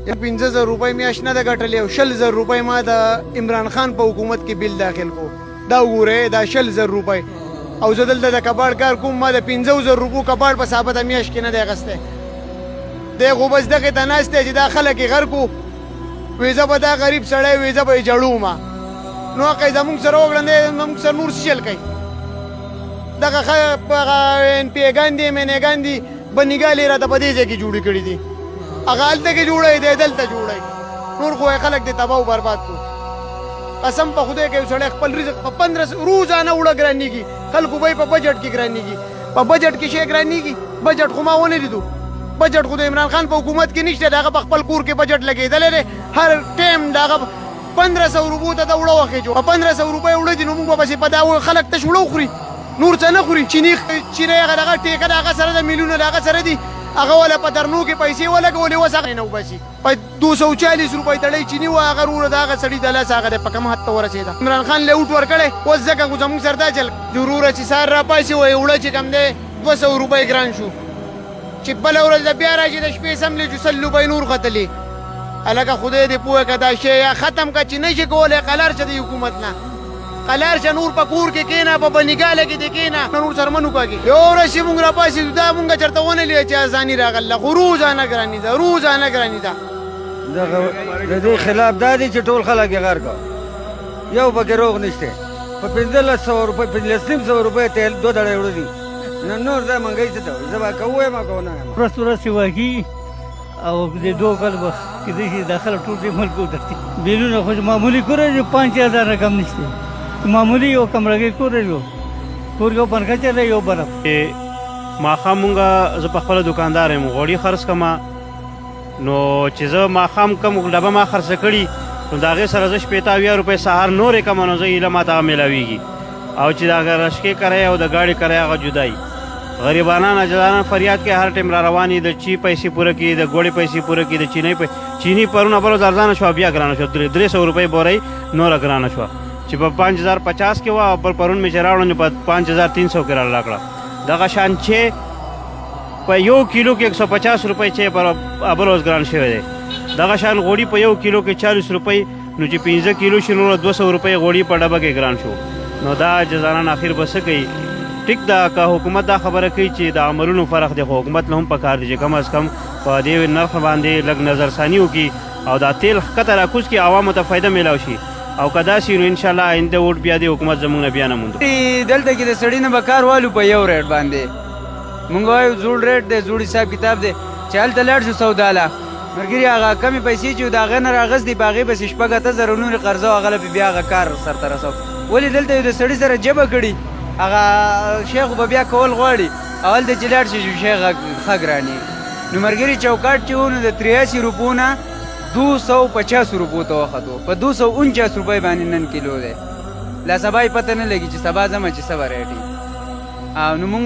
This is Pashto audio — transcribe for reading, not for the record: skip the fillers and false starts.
15,000 روپۍ میاشت نه ده ګټلې او 100,000 روپۍ ما د عمران خان په حکومت کې بل داخل کو. دا وګورئ دا 100,000 روپۍ او زه دلته د کباړ کار کوم. ما د 15,000 روپو کباړ په ثابته میاشت کې نه دی اخیستی. دی خو بس دغې ته ناست دی چې دا خلک یې غر کو. وایي زه به دا غریب سړی وایي زه به یې جړوم. نو هغه زموږ سره وکړه زموږ سره نور څه چل کوي. دغه ان پی ګان دي ایم ان ګان دي بنیګال یې راته په دې ځای کې جوړې کړي دي. هغه هلته کې جوړوي دی دلته جوړوي. نور خو خلک دې تباه او برباد کړو. قسم په خدای کې یو سړی خپل رزق په 15 روزانه وړه ګرانېږي. خلکو به یې په بجټ کې ګرانېږي. په بجټ کې شی ګرانېږي. بجټ خو ما ونه لیدو. بجټ خو د عمران خان په حکومت کې نشته. د هغه په خپل کور کې بجټ لګېدلی دی. هر ټایم د هغه 1500 روپو ته د وړه وخېجو. 1500 روپۍ وړه دي نو موږ به پسې په دا خلک تش وړه وخوري. نور څه نه خوري. چینی هغه دغه ټیکه د هغه سره د میلیونه د هغه سره دي. هغه ولا په درنو کې پیسې ولګولې اوس هغه نه وباسي. په 240 روپۍ تړی چینی و هغه وروره د هغه سړي د لاس هغه دی په کوم حد ته ورسېده. عمران خان له اوټ ورکړی. اوس ځکه خو زموږ سره دا چل وروره چې سهار راپاسي وایي وړه چې کوم دی 200 روپۍ ګران شو. چې بله ورځ د بیا راشي د شپې سملې چې 100 روپۍ نور ختلې. هلکه خدای دې پوهه که دا شی یا ختم که چې نه شي کولی قلار شه د حکومت نه. قلار شه نور په کور کې کېنه په بنیګاله کې دې کېنه نور سره مه نوکاږي. یو ورځ چې مونږ راپاسېدو دا مونږ چېرته ونه لیده چې ازاني راغله. خو روزانه ګراني ده روزانه ګراني ده. د دې خلاف دا دی چې ټول خلک یې غر کړه. یو پکې روغ نشته. په 1500 روپۍ 1500 روپۍ تیل 2 دړۍ وړه دي. نور دا مهنګۍ څه ته وایي. زه به که ووایم که ونه وایم. ورځ ورځ سیوا کېږي او د 2 کال بس کېدای شي دا خلک ټول دې ملک وتښتي. بیلونه خو معمولي کور دی 5,000 رقم نشته. معمولی یو کمرګي کور دی. کور یو پنکه چلی یو برف. ماښام مونږه زه په خپله دوکاندار یم غوړي خرڅ کړمه. نو چې زه ماښام کوم ډبه ما خرڅه کړي نو د هغې سره زه 80 روپۍ سهار نورې کمه نو زه ایله ماته هغه میلاویږي. او چې د هغه رشکې کرایه او د ګاډي کرایه هغه جدایي. غریبانان اجدانان فریاد کې هر ټایم را روان دي. د چی پیسې پوره کړي د ګوړې پیسې پوره کړي د چینی پرونه بل ورځ ارزانه شوه بیا ګرانه شوه. 300 روپۍ بورۍ نوره ګرانه شوه چې په 5050 کې وه. بل پرون مې چې راوړه نو په 5300 کې راله کړه. دغه شان چې په 1 کیلو کې 150 روپۍ چې بل ورځ ګران شوی دی. دغه شان غوړي په 1 کیلو کې 40 روپۍ نو چې 15 کیلو شي نو 200 روپۍ غوړي په ډبه کې ګران شو. نو دا جزانان اخر به څه کوي. ټیک ده که حکومت دا خبره کوي چې د عملونو فرق دی خو حکومت له هم پکار دی چې کم از کم په دې نرخ باندې لږ نظرثاني وکړي او دا تیل ښکته راکوز کړي عوامو ته فایده میلاو شي. او که داسې نو انشاءالله آینده ووټ بیا د حکومت زموږ نه بیا نه موندو. دلته کې د سړي نه به کار والو په یو ریټ باندې. مونږ وایو زوړ ریټ دی زوړ حساب کتاب دی چې هلته لاړ شو سوداله ملګري هغه کمې پیسې چې د هغه نه راغستې په هغې پسې 8,000 نورې قرضه او هغه له بیا هغه کار سرته رسو. ولې دلته د سړي سره جبه کړي هغه شی خو به بیا کول غواړي او هلته چې لاړ شي شی ښه ګراني. نو ملګري چوکاټ چې و نو د 83 روپو نه 250 روپو ته وختو. په 249 روپۍ باندې نن کیلو دی. لا سبا یې پته نه لګي چې سبا ځمه چې څه به ریټ وي. نو موږ